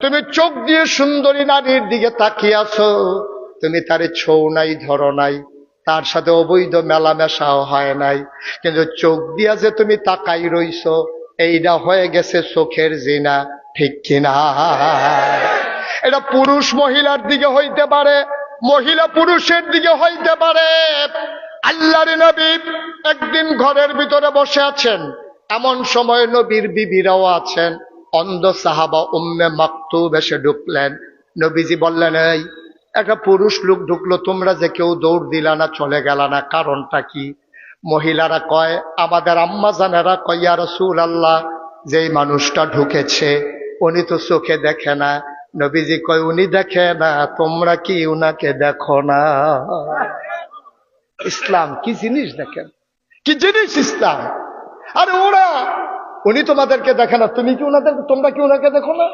তুমি চোখ দিয়ে সুন্দরী নারীর দিকে তাকিয়ে আছো, তুমি তারে ছৌ নাই, ধরো নাই, তার সাথে অবৈধ মেলামেশাও হয় নাই, কিন্তু চোখ দিয়া যে তুমি তাকাই রইছো, এইটা হয়ে গেছে চোখের জিনা। ঠিক কিনা? এটা পুরুষ মহিলার দিকে হইতে পারে, মহিলা পুরুষের দিকে হইতে পারে। আল্লাহর নবী একদিন ঘরের ভিতরে বসে আছেন, এমন সময় নবীর বিবিরাও আছেন। অন্ধ সাহাবা উম্মে মাকতুব এসে ঢুকলেন। নবীজি বললেন, এই একটা পুরুষ লোক ঢুকলো, তোমরা যে কেউ দৌড় দিলা না, চলে গেল না, কারণটা কি? মহিলারা কয়, আমাদের আম্মা জানেরা কয়, ইয়া রাসূলুল্লাহ, যেই মানুষটা ঢুকেছে উনি তো চোখে দেখে না। নবীজি কয়, উনি দেখে না, তোমরা কি উনাকে দেখো না? ইসলাম কি জিনিস দেখেন, কি জিনিস ইসলাম! আরে উনি তোমাদেরকে দেখে না, তোমরা কি উনাকে দেখো না?